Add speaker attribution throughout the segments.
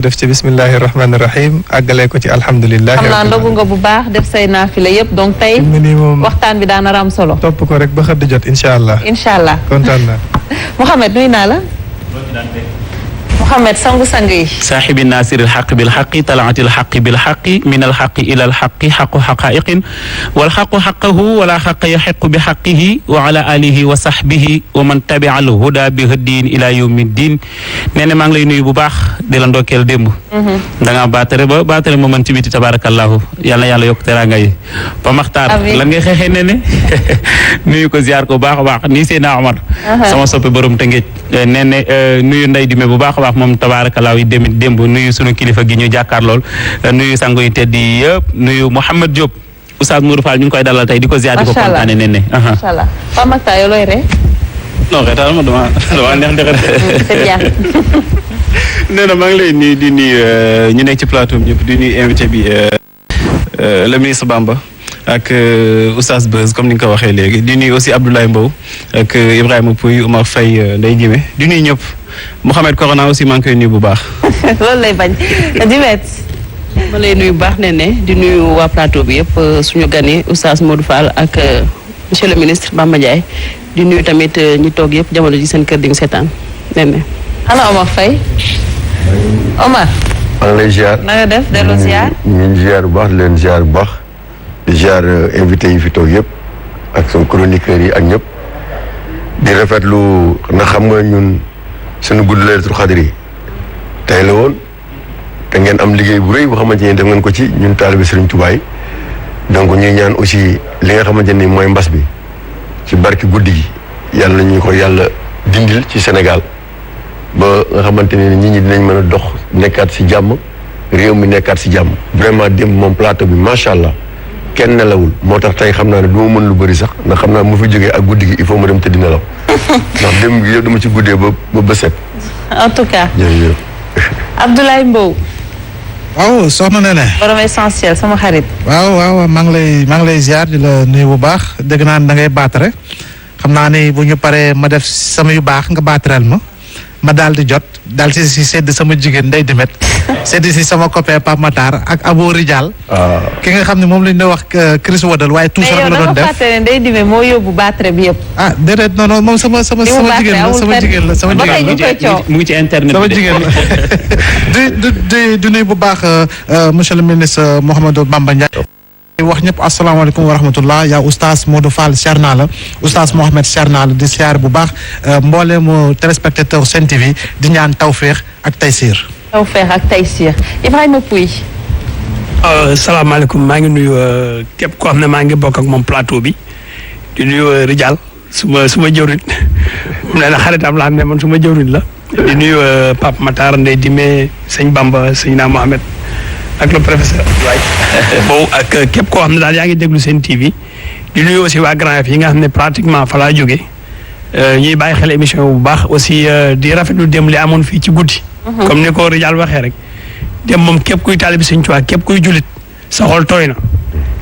Speaker 1: def ci bismillahi rahmaani rahim àggale ko ci alhamdulilah.
Speaker 2: xam naa ndogu nga bu baax def say naafila yëpp donc tey waxtaan bi daana am solo.
Speaker 1: topp ko rek ba xëdd jot incha allah.
Speaker 2: incha allah
Speaker 1: kontaan naa.
Speaker 2: Mouhamed nuyu naa la. Mouhamed sangu sang yi.
Speaker 3: saaxibi naasiril xaq bil xaqi talaatil xaqi bil xaqi minal xaqi ilal xaqi xaqu xaqaa'iqin wal xaqu xaqahu wala xaqa yaxiqu bi xaqihi wa ala alihi wa saxbihi wa man tabi'al huda bi hëddiin ila yawmi diin nee na maa ngi lay nuyu bu baax di la ndokkeel démb. da ngaa baatare ma mën ci biti tabarakallahu yal na yàlla yokk teraanga yi. ba maxtaar lan ngay xeexee nee ne nuyu ko ziar ko baax a baax nii Seydina Omar. sama soppe borom Tëngéej nee na nuyu nday dime bu baax a baax moom tabarakallahu yi demit démb nuyu sunu kilifa gi ñu jàkkaar lool nuyu sango yi tedd yi yëpp nuyu Mouhamed Diop Oustaz Modou Fall ñu ngi koy dalal tey di ko ziar di ko kontaane nee ne.
Speaker 2: macha allah Pape Makhtar yow looy ree.
Speaker 3: non xeetal ma dama neex dëgg nee na maa ngi lay nuyu di nuyu ñu nekk ci plateau bi ñëpp di nuyu invité bi le ministre Bamba ak Oustaz Beuz comme ni nga ko waxee léegi di nuyu aussi Abdoulaye Mbow ak Ibrahima Pouy Oumar Faye Ndeye Jime di nuyu ñëpp Mouhamed Corona aussi maa ngi koy nuyu bu baax.
Speaker 2: loolu lay bañ Dimet.
Speaker 4: ma lay nuyu bu baax ne di nuyu waa plateau bi yëpp suñu gani Oustaz Modou Fall ak monsieur le ministre Bamba Ndiaye di nuyu tamit ñi toog yëpp jamono ji seen kër di nga seetaan ne.
Speaker 2: ana Omar Faye. Omar.
Speaker 5: maa ngi lay ziar.
Speaker 2: na nga def delloo ziar.
Speaker 5: ñu ngi ziar bu baax di leen ziar bu baax di ziar invité yi fi toog yëpp ak son chroniqueurs yi ak ñëpp di rafetlu na xam nga ñun suñu guddi Laylatul Qadr yi tey la woon te ngeen am liggéey bu rëy boo xamante ni def ngeen ko ci ñun taalibe Serigne Touba yi donc ñuy ñaan aussi li nga xamante ni mooy mbas bi ci barki guddi gi yàlla ñu ko yàlla dindil ci Sénégal ba nga xamante ni nit ñi dinañ mën a dox nekkaat si jàmm réew mi nekkaat si jàmm vraiment démb moom plateau bi macha allah kenn nelawul moo tax tey xam naa ne du ma mën lu bëri sax ndax xam naa mu fi jógee ak guddi gi il faut ma dem tëddi nelaw ndax démb gi yëpp dama ci guddee ba set.
Speaker 2: en tout cas.
Speaker 5: jërëjëf.
Speaker 2: Abdoulaye Mbow.
Speaker 6: waaw soxna Nene.
Speaker 2: borom essentiel sama xarit.
Speaker 6: waaw maa ngi lay ziar di la nuyu bu baax dégg naa da ngay baatare xam naa ni bu ñu paree ma def sama yu baax nga baatareel ma daal di jot daal si sedd sama jigéen Ndeye Dimet sedd si sama copain Pape Matar ak Abo Rijal. ki nga xam ne moom lañ doon wax Chris Waddle waaye tout ça la doon def
Speaker 2: mais yow dama fàtte ne Ndeye Dimet moo yóbbu baatare bi yëpp.
Speaker 6: ah déedéet non moom sama jigéen la
Speaker 3: mu ngi ci internet
Speaker 6: sama jigéen la di nuyu bu baax monsieur le ministre Mouhamadou Bamba Ndiaye. wax ñëpp asalaamaaleykum wa rahmatullah yaa oustaz Modou Fall siyaar naa la oustaz Mohamed siyaar naa la di siyaar bu baax mbooleemu téléspectateur Sen TV di ñaan tawféex ak taysiir.
Speaker 2: tawféex ak taysiir Ibrahima Pouy.
Speaker 7: salaamaaleykum maa ngi nuyu képp koo xam ne maa ngi bokk ak moom plateau bi di nuyu Rijal suma jëwriñ moom nee na xaritam la xam ne man suma jëwriñ la di nuyu Pape Matar Ndeye Dime sëñ Bamba sëñ naa Mohamed ak le professeur Abdoulaye boobu ak képp koo xam ne daal yaa ngi déglu Sen TV di nuyu aussi waa Grand Yoff yi nga xam ne pratiquement fa laa jóge ñuy bàyyi xel émission bu baax aussi di rafetlu dem li amoon fii ci guddi. comme ni ko Rijal waxee rek dem moom képp kuy taalibi Sëñ Tuubaa képp kuy julit sa xol tooy na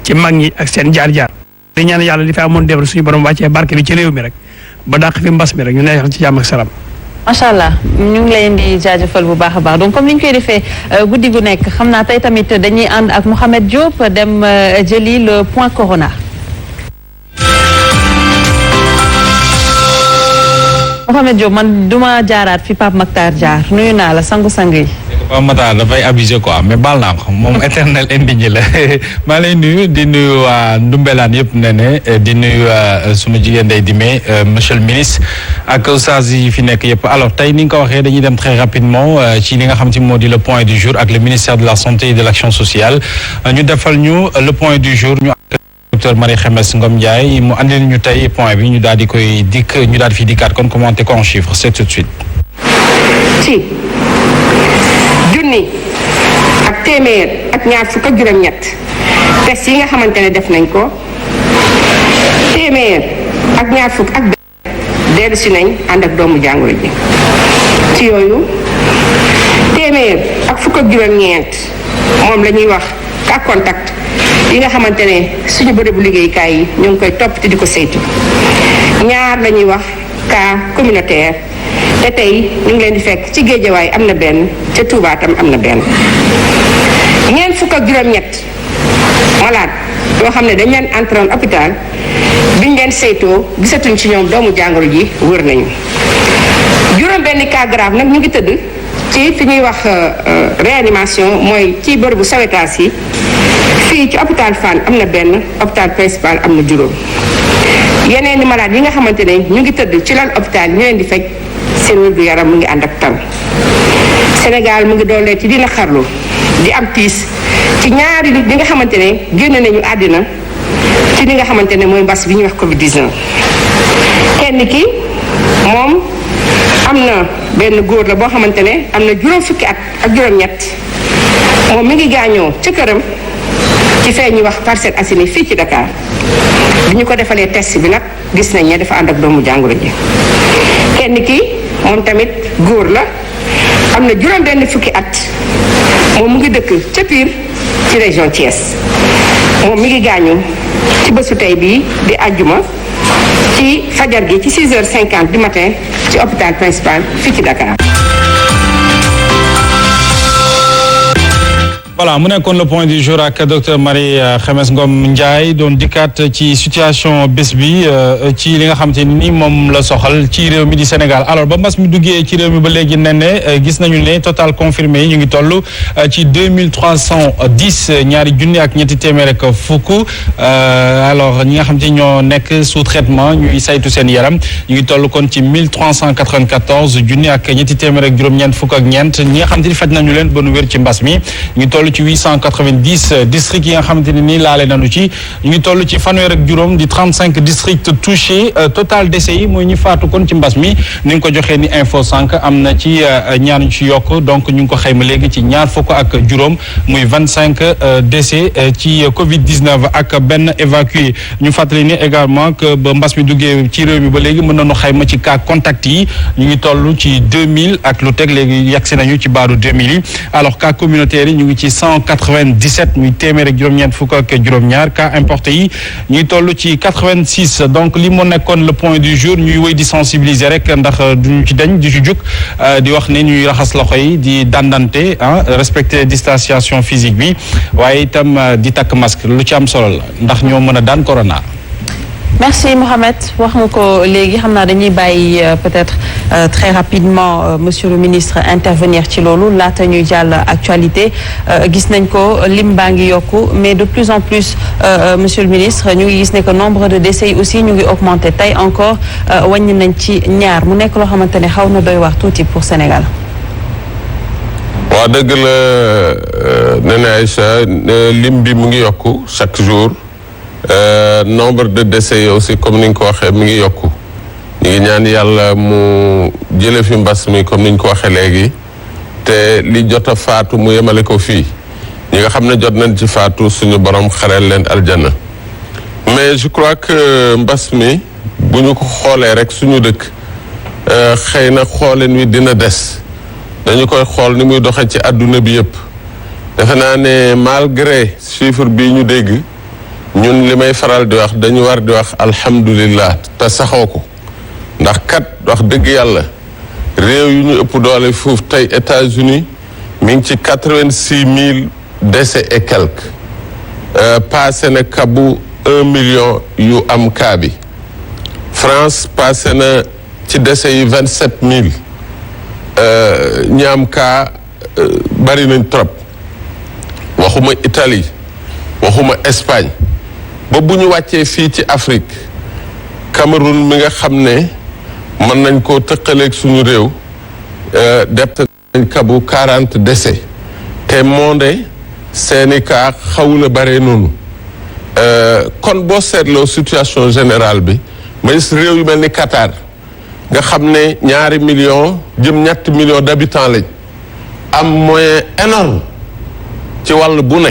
Speaker 7: ci mag ñi ak seen jaar-jaar. di ñaan yàlla li fi amoon dem suñu borom wàccee barke bi ci réew mi rek ba dàq fi mbas mi rek ñu neexal ci jàmm ak salaam.
Speaker 2: macha allah ñu ngi leen di jaajëfal bu baax a baax donc comme ni ñu koy defee guddi gu nekk xam naa tey tamit dañuy ànd ak Mouhamed Diop dem jëli le point corona. Mouhamed Diop man duma jaaraat fi Pape Makhtar jaar nuyu naa la sangu-sang yi.
Speaker 8: Pape Makhtar dafay abusé quoi mais baal naa ko moom éternel indigné la maa lay nuyu di nuyu waa Ndumbelaan yëpp ne di nuyu suma jigéen Ndeye Dime monsieur le ministre ak oustaz yi fi nekk yëpp alors tey ni nga ko waxee dañuy dem très rapidement ci li nga xam ci moo di le point du jour ak le ministère de la santé et de l'action sociale ñu defal ñu le point du jour ñu docteur Marie Khemesse Ngom Ndiaye mu andil ñu tey point bi ñu daal di koy ñu daal di fi dikkaat kon commenté ko en chiffres c'est tout de suite.
Speaker 9: ci junni ak téeméer ak ñaar fukk ak juróom-ñett test yi nga xamante ne def nañ ko téeméer ak ñaar fukk ak dellu si nañ ànd ak doomu jàngoro ji ci yooyu téeméer ak fukk ak juróom-ñeent moom la ñuy wax cas contact yi nga xamante ne suñu bërëbu liggéeykaay yi ñoo ngi koy topp te di ko saytu ñaar la ñuy wax cas communautaire te tey ñu ngi leen di fekk ci Géejawaay am na benn ca Touba tam am na benn. ñeent fukk ak juróom-ñett malade yoo xam ne dañ leen entré woon hôpital biñ leen saytoo gisatuñ ci ñoom doomu jàngoro ji wër nañu. juróom benn cas grave nag ñu ngi tëdd ci fi ñuy wax réanimation mooy ci bërëbu sawetaas yi fii ci hôpital Fann am na benn hôpital principal am na juróom. yeneen i malade yi nga xamante ne ñu ngi tëdd ci lal hôpital ñu leen di fekk seen wér gu yaram mu ngi ànd ak tan Sénégal mu ngi doolee ci dina xarlu di am tiis ci ñaari nit ñi nga xamante ne génn nañu àddina ci li nga xamante ne mooy mbas bi ñuy wax Covid 19. kenn ki moom am na benn góor la boo xamante ne am na juróom fukki at ak juróom-ñett moom mi ngi gaañoo ca këram ci fee ñuy wax Parcelles Assainies fii ci Dakar bi ñu ko defalee test bi nag gis nañ ne dafa ànd ak doomu jàngoro ji. kenn ki moom tamit góor la am na juróom benn fukki at moom mu ngi dëkk ca Pire ci région Thiès moom mi ngi gaañu ci bésu tey bii di àjjuma ci fajar gi ci 6h50 du matin ci hôpital principal fii ci Dakar.
Speaker 8: voilà mu nekkoon le point du jour ak docteur Marie Khemesse Ngom Ndiaye doon dikkaat ci situation bés bi ci li nga xam te ni moom la soxal ci réew mi di Sénégal alors ba mbas mi duggee ci réew mi ba léegi ne gis nañu ne total confirmé yi ñu ngi toll ci 2310 ñaari junni ak ñetti téeméer ak fukk alors ñi nga xam te ñoo nekk sous traitement ñuy saytu seen yaram ñu ngi toll kon ci 1394 junni ak ñetti téeméer ak juróom-ñeent fukk ak ñeent ñi nga xam te ni faj nañu leen ba nu wér ci mbas mi ñu ngi toll ci 890 districts yi nga xamante ne nii laale nañu ci ñu ngi toll ci fanweer ak juróom di 35 districts touchés total décès yi mooy ñi faatu kon ci mbas mi ni nga ko joxee ni info 5 am na ci ñaar ñu ci yokk donc ñu ngi ko xayma léegi ci ñaar fukk ak juróom muy 25 décès ci Covid 19 ak benn évacué ñu fàttali ni également que ba mbas mi duggee ci réew mi ba léegi mën nañu xayma ci cas contact yi ñu ngi toll ci 2000 ak lu teg léegi yegsi nañu ci baaru 2000 yi alors cas communautaire yi ñu ngi ci 197 muy téeméer ak juróom-ñeent fukk ak juróom-ñaar cas importé yi ñuy toll ci 86 donc li moo nekkoon le point du jour ñuy wéy di sensibiliser rek ndax duñu ci dañ di ci jug di wax ne ñuy raxas loxo yi di dandante respecter distanciation physique bi waaye itam di takk masque lu ci am solo la ndax ñoo mën a daan corona.
Speaker 2: merci Mohamed wax nga ko léegi xam naa dañuy bàyyi peut-être très rapidement monsieur le ministre intervenir ci loolu laata ñuy jàll actualité gis nañ ko lim baa ngi yokku mais de plus en plus monsieur le ministre ñu ngi gis ne que nombre de décès yi aussi ñu ngi augmenté tey encore wàññi nañ ci ñaar mu nekk loo xamante ne xaw na doy wax tuuti pour Sénégal.
Speaker 10: waaw dëgg la Néné Aïcha lim bi mu ngi yokku chaque jour. Nombre de décès yi aussi comme ni nga ko waxee mi ngi yokku ñu ngi ñaan yàlla mu jële fi mbas mi comme ni ñu ko waxee léegi te li jot a faatu mu yemale ko fii ñi nga xam ne jot nañ ci faatu suñu borom xareel leen aljana mais je crois que mbas mi bu ñu ko xoolee rek suñu dëkk xëy na xooleen wi dina des dañu koy xool ni muy doxee ci àdduna bi yëpp defe naa ne malgré chiffre bii ñu dégg ñun li may faral di wax dañu war di wax alhamdulillah te saxoo ko ndax kat wax dëgg yàlla réew yu ñu ëpp doole foofu tey États-Unis mi ngi ci 86 000 décès et quelques passé na kabu 1 million yu am cas bi France passé na ci décès yi 27 000 ñi am cas bari nañ trop waxuma Italie waxuma Espagne ba bu ñu wàccee fii ci Afrique Cameroun mi nga xam ne mën nañ koo tëqaleeg suñu réew def nañ kabu 40 décès te monde seeni cas xawula bare noonu kon boo seetloo situation générale bi ma gis réew yu mel ni Qatar nga xam ne 2 millions jëm 3 millions d'habitants lañ am moyen énorme ci wàll bu ne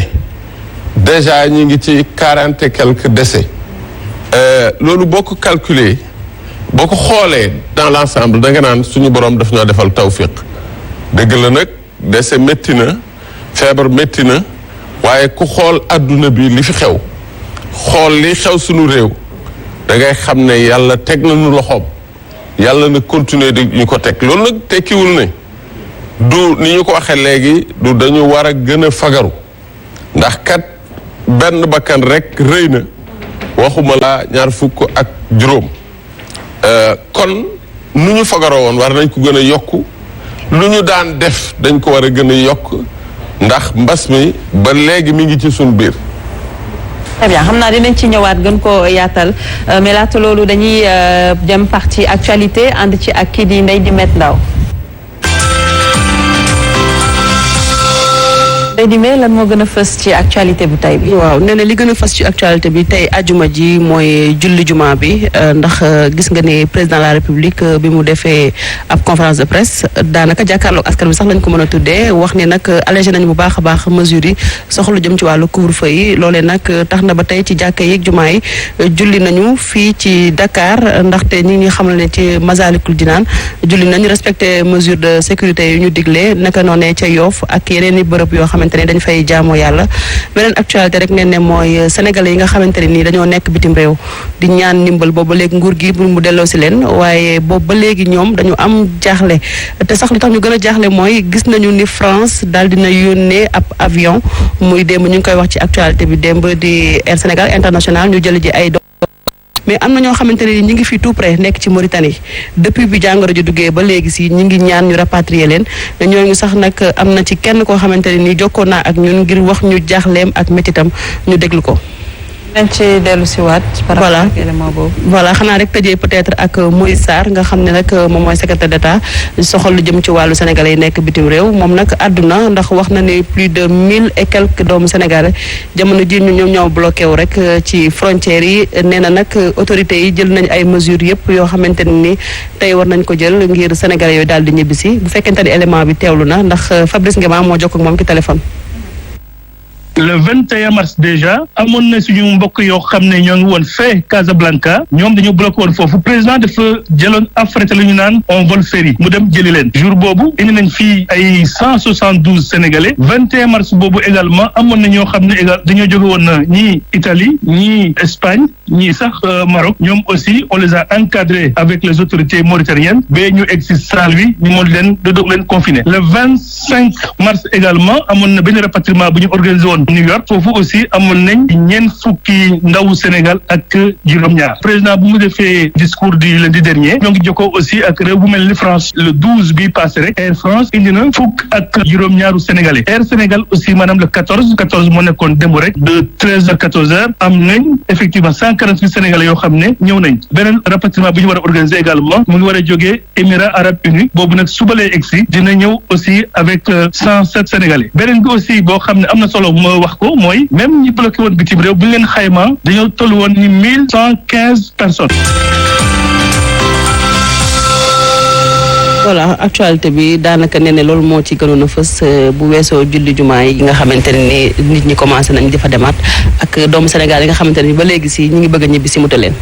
Speaker 10: déjà ñu ngi ci 40 et quelques décès loolu boo ko calculer boo ko xoolee dans l'ensemble da nga naan suñu borom daf ñoo defal tawfiq dëgg la nag décès métti na feebar métti na waaye ku xool adduna bi li fi xew xool li xew suñu réew da ngay xam ne yàlla teg nañu loxoom yàlla na continuer di ñu ko teg loolu nag tekkiwul ne du ni ñu ko waxee léegi du dañu war a gën a fagaru ndax kat benn bakkan rek rëy na waxuma la ñaar fukk ak juróom kon nu ñu fagaroo woon war nañ ko gën a yokk lu ñu daan def dañ ko war a gën a yokk ndax mbas mi ba léegi mi ngi ci suñu biir.
Speaker 2: très bien xam naa dinañ ci ñëwaat gën ko yaatal mais laata loolu dañuy dem partie actualité ànd ci ak kii di Ndeye Dimet Ndaw. Ndeye Dimet lan moo gën a fës ci actualité bu tey bi.
Speaker 4: waaw nee na li gën a fës ci actualité bi tey ajuma ji mooy julli juma bi ndax gis nga ne président de la république bi mu defee ab conférence de presse daanaka jàkkaarloog askan bi sax lañ ko mën a tuddee wax ne nag allégé nañu bu baax a baax mesures yi soxla jëm ci wàllu couvre-feu yi loolee nag tax na ba tey ci jàkka yeeg juma yi julli nañu fii ci Dakar ndaxte ñi ngi xam ne ci Masalikul Jinaan julli nañu respecté mesures de sécurité yu ñu digle naka noonee ca Yoff ak yeneen i bërëb yoo xamante ne dañ fay jaamoo yàlla beneen actualité rek ne mooy sénégalais yi nga xamante ne nii dañoo nekk bitim réew di ñaan ndimbal boobu ba léegi nguur gi mu delloo si leen waaye boobu ba léegi ñoom dañu am jaaxle te sax li tax ñu gën a jaaxle mooy gis nañu ni France daal dina yónnee ab avion muy démb ñu ngi koy wax ci actualité bi démb di Air Sénégal International ñu jël ji ay mais am na ñoo xamante ne ñi ngi fii tout près nekk ci Mauritanie depuis bi jàngoro ji duggee ba léegi si ñi ngi ñaan ñu rapatrier leen ñooñu sax nag am na ci kenn koo xamante ne nii jokkoo naa ak ñun ngir wax ñu jaaxleem ak métitam ñu déglu ko.
Speaker 2: nañ ci dellu si waat. par rapport ak élément boobu.
Speaker 4: voilà xanaa rek tëjee peut-être ak Moïse Sarr nga xam ne nag moom mooy secrétaire d'État soxal lu jëm ci wàllu sénégalais yi nekk bitim réew moom nag àdduna ndax wax na ne plus de 1000 et quelques doomu sénégalais jamono ji ñoom ñoo bloqué wu rek ci frontières yi nee na nag autorités yi jël nañ ay mesures yëpp yoo xamante ne ni tey war nañ ko jël ngir sénégalais yooyu daal di ñibbisi bu fekkente ni élément bi teewlu na ndax Fabrice Ngema moo jokk ak moom ci téléphone.
Speaker 11: le 21 mars déjà amoon na suñu mbokk yoo xam ne ñoo ngi woon fee Casablanca ñoom dañoo bloqué woon foofu président dafa jëloon affrété lu ñu naan on vol ferry mu dem jëli leen jour boobu indi nañ fii ay 172 sénégalais 21 mars boobu également amoon na ñoo xam ne également dañoo jóge woon na ñii Italie ñii Espagne ñii sax Maroc ñoom aussi on les a encadrés avec les autorités mauritaniennes ba ñu egg si Saint-Louis ñu mën leen doog leen confiner le 25 mars également amoon na benn rapatriement bu ñu organisé woon New York foofu aussi amoon nañ ñeent fukki ndawu Sénégal ak juróom-ñaar président bu mu defee discours du lundi dernier ñoo ngi jokkoo aussi ak réew bu mel ni France le 12 bi passé rek Air France indi na fukk ak juróom-ñaaru sénégalais Air Sénégal aussi maanaam le 14 moo nekkoon démb rek de 13h 14h am nañ effectivement 148 sénégalais yoo xam ne ñëw nañ beneen rapatriement bu ñu war a organiser également mu ngi war a jógee Émirats Arabes Unis boobu nag suba lay egsi dina ñëw aussi avec 107 sénégalais beneen bi aussi boo xam ne am na solo wax ko mooy même ñi bloqué woon bitim réew bu ñu leen xayma dañoo toll woon ni 1115 personnes.
Speaker 4: voilà actualité bi daanaka nee ne loolu moo ci gënoon a fës bu weesoo julli jumaa yi nga xamante ne ni nit ñi commencé nañ di fa demaat ak doomu Sénégal yi nga xamante ne ni ba léegi si ñu ngi bëgg a ñibbi si mu leen.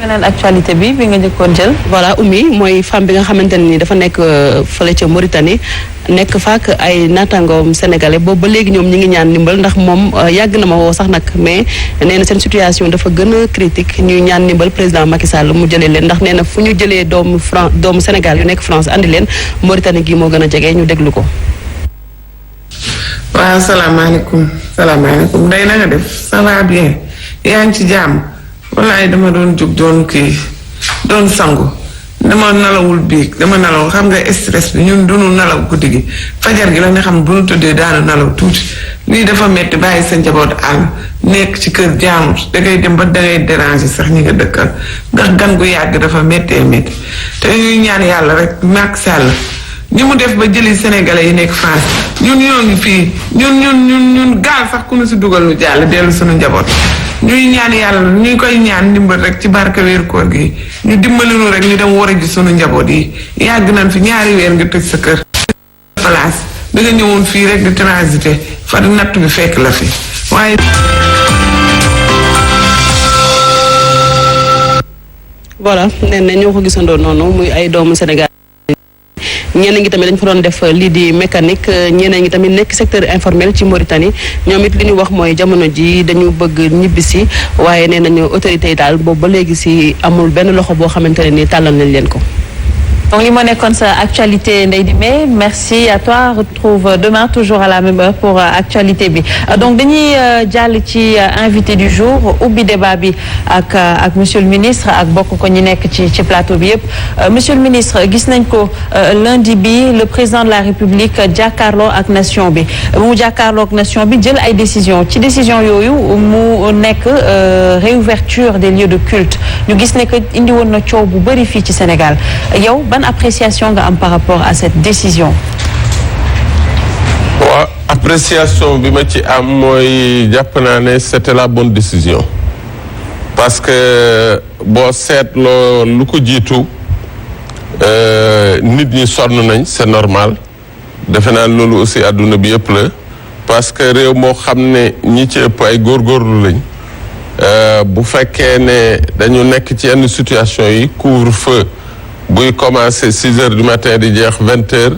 Speaker 2: beneen actualité bi nga njëkkoon jël.
Speaker 4: voilà Oumy mooy femme bi nga xamante ne ni dafa nekk fële ca Mauritanie nekk faak ay naataangoom sénégalais boobu ba léegi ñoom ñi ngi ñaan ndimbal ndax moom yàgg na ma woo sax nag mais nee na seen situation dafa gën a critique ñuy ñaan ndimbal président Macky Sall mu jëlee leen ndax nee na fu ñu jëlee doomu Sénégal yu nekk France andi leen Mauritanie gi moo gën a jege ñu déglu ko.
Speaker 12: waaw salaamaaleykum day na nga def ça va bien yaa ngi ci jàmm. wallaay dama doon jóg doon sangu dama nalawul biig dama nalaw xam nga stress bi ñun dunu nalaw guddi gi fajar gi la nga xam bu nu tëddee daanu nalaw tuuti lii dafa metti bàyyi sa njaboot àll nekk ci kër jaamu dangay dem ba dangay déranger sax ñi nga dëkkal ndax gan gu yàgg dafa méttee métti te ñuy ñaan yàlla rek Macky Sall ni mu def ba jëli sénégalais yi nekk France ñun ñoo ngi fii ñun gaal sax ku nu si dugal nu jàll dellu suñu njaboot ñuy ñaan yàlla ñu koy ñaan ndimbal rek ci barke weeru koor gi ñu dimbali nu rek ñu dem war a ji sunu njaboot yi yàgg nañ fi ñaari weer nga tëj sa kër place da nga ñëwoon fii rek di transiter fa natt bi fekk la fi waaye
Speaker 4: voilà nee na ñoo ko gisandoo noonu muy ay doomu Sénégal ñeneen ngi tamit dañ fa doon def lii di mécanique ñeneen ngi tamit nekk secteur informel ci Mauritanie ñoom it li ñu wax mooy jamono ji dañu bëgg ñibbisi waaye nee nañu autorités yi daal boobu ba léegi si amul benn loxo boo xamante ne ni tàllal nañ leen ko.
Speaker 2: Donc li moo nekkoon sa actualité Ndeye Dime merci à toi retrouve demain toujours à la même heure pour actualité bi donc dañuy jàll ci invité du jour ubbi débat bi ak monsieur le ministre ak bokk ko ñi nekk ci plateau bi yëpp monsieur le ministre gis nañ ko lundi bi le président de la République jàkkaarloo ak nation bi mu jàkkaarloo ak nation bi jël ay décision ci décision yooyu mu nekk réouverture des lieux de culte ñu gis ne que indi woon na coow bu bëri fii ci Sénégal yow ban appréciation nga am par rapport à cette décision.
Speaker 10: waaw appréciation bi ma ci am mooy jàpp naa ne c'était la bonne décision parce que boo seetloo lu ko jiitu nit ñi sonn nañ c'est normal defe naa loolu aussi àdduna bi yëpp la parce que réew moo xam ne ñi ci ëpp ay góorgóorlu lañ bu fekkee ne dañu nekk ci yenn situation yi couvre-feu buy commencer 6 heures du matin di jeex 20 heures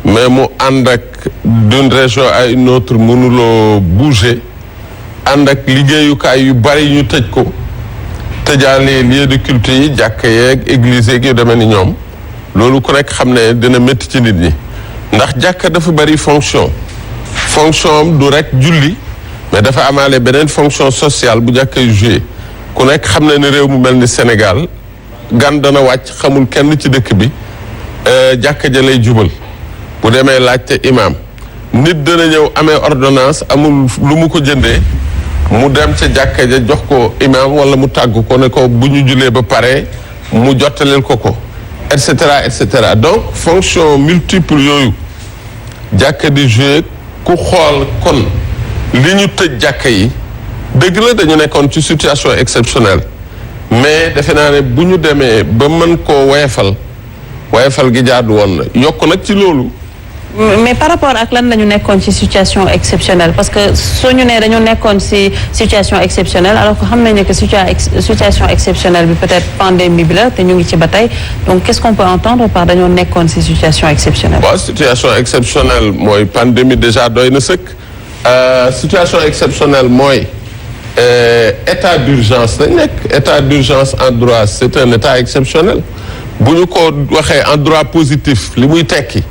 Speaker 10: mais mu ànd ak d'une région à une autre mënuloo bouger ànd ak liggéeyukaay yu bari ñu tëj ko tëjaale lieu de culte yi jàkk yeeg église yeeg yu demee ni ñoom loolu ku nekk xam ne dina métti ci nit ñi ndax jàkk dafa bari fonction am du rek julli mais dafa amaale beneen fonction sociale bu jàkkay jouer ku nekk xam ne ne réew mu mel ni Sénégal gan dana wàcc xamul kenn ci dëkk bi jàkka ja lay jubal bu demee laajte imam nit dana ñëw amee ordonnance amul lu mu ko jëndee mu dem ca jàkka ja jox ko imam wala mu tàgg ko ne ko bu ñu julee ba pare mu jottaleel ko et cetera donc fonction multiple yooyu jàkka di jouer ku xool kon li ñu tëj jàkka yi dëgg la dañu nekkoon ci situation exceptionnelle mais defe naa ne bu ñu demee ba mën koo woyefal gi jaadu woon na yokk nag ci loolu.
Speaker 2: mais par rapport ak lan la ñu nekkoon ci situation exceptionnelle parce que soo ñu nee dañu nekkoon ci situation exceptionnelle alors que xam nañu que situation exceptionnelle bi peut-être pandémie bi la te ñu ngi ci ba tey donc qu'est-ce qu'on peut entendre par dañoo nekkoon ci situation exceptionnelle.
Speaker 10: waaw situation exceptionnelle mooy pandémie déjà doy na sëkk situation exceptionnelle mooy. état d'urgence lañ nekk état d'urgence en droit c'est un état exceptionnel bu ñu ko waxee en droit positif li muy tekki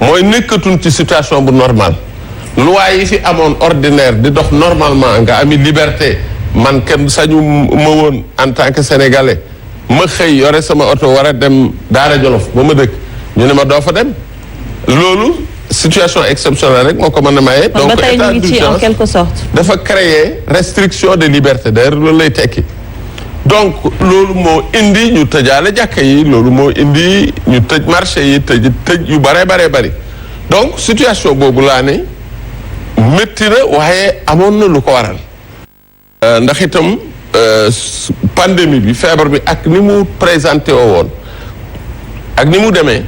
Speaker 10: mooy nekkatuñ ci situation bu normal loi yi fi amoon ordinaire di dox normalement nga ami liberté man kenn sañu ma woon en tant que sénégalais ma xëy yore sama oto war a dem Daara Jolof ba ma dëkk ñu ne ma doo fa dem loolu situation exceptionnelle rek moo ko mën a maye.
Speaker 2: donc état d'urgence en quelque sorte.
Speaker 10: dafa créer restriction de liberté d'ailleurs loolu lay tekki donc loolu moo indi ñu tëjaale jàkka yi loolu moo indi ñu tëj marché yi tëj yu bare bari donc situation boobu laa ne métti na waaye amoon na lu ko waral. ndax itam pandémie bi feebar bi ak ni mu présenté woon ak ni mu demee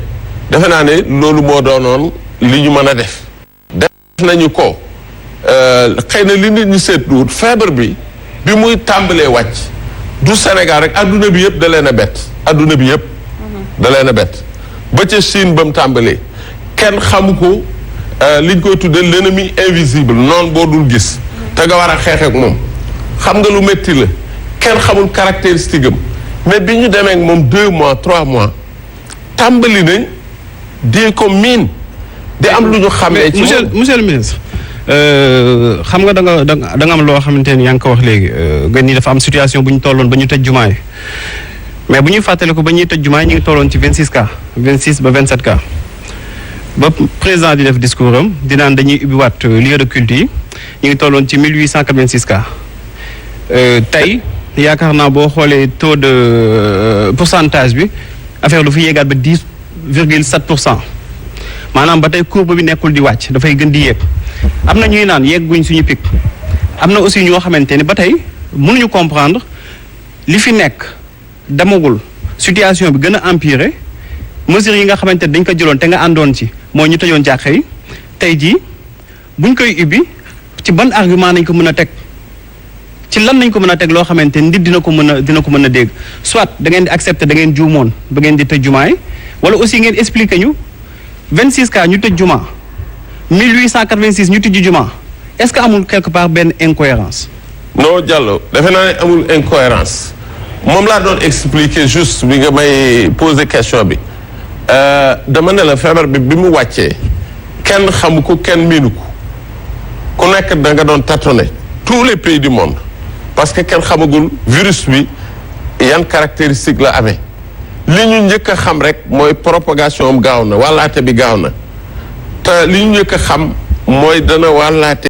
Speaker 10: defe naa ne loolu moo doonoon. li ñu mën a def nañu ko xëy na li nit ñi seetluwut feebar bi muy tàmbalee wàcc du Sénégal rek adduna bi yëpp da leen a bett adduna bi yëpp da leen a bett ba ca Chine ba mu tàmbalee kenn xamu ko liñ koy tuddee l'ennemi invisible noonu boo dul gis te nga war a xeex ak moom xam nga lu métti la kenn xamul caractéristique am mais bi ñu demee ak moom 2 mois 3 mois tàmbali nañ di ko miin di am lu ñu xamee ci
Speaker 13: monsieur le ministre xam nga da nga am loo xamante ni yaa ngi ko wax léegi gën ñi dafa am situation bu ñu tolloon ba ñu tëj jumaa yi mais bu ñuy fàttale ko ba ñuy tëj jumaa yi ñu ngi tolloon ci 26 cas 26 ba 27 cas ba président di def discours am di naan dañuy ubbiwaat lieu de culte yi ñu ngi tolloon ci 1886 cas tey yaakaar naa boo xoolee taux de pourcentage bi affaire lu fi yéegaat ba 10,7%. maanaam ba tey courbe bi nekkul di wàcc dafay gën di yéeg am na ñuy naan yegguñ suñu pic am na aussi ñoo xamante ni ba tey mënuñu comprendre li fi nekk demagul situation bi gën a empirer mesures yi nga xamante ni dañ ko jëloon te nga àndoon ci mooy ñu tëjoon jàkka yi tey jii buñ koy ubbi ci ban argument nañ ko mën a teg ci lan nañ ko mën a teg loo xamante ni nit dina ko mën a dégg soit da ngeen di accepter da ngeen juumoon ba ngeen di tëj jumaay wala aussi ngeen expliquer ñu 26 cas ñu tëj juma 1886 ñu tëj juma est-ce que amul quelque part benn incohérence
Speaker 10: non Diallo defe naa ne amul incohérence moom laa doon expliquer juste bi nga may poser question bi dama ne la feebar bi mu wàccee kenn xamu ko kenn miinu ko ku nekk da nga doon tâtonner tous les pays du monde parce que kenn xamagul virus bi yan caractéristique la amee li ñu njëkk a xam rek mooy propagation am gaaw na wàllaate bi gaaw na te li ñu njëkk a xam mooy dana wàllaate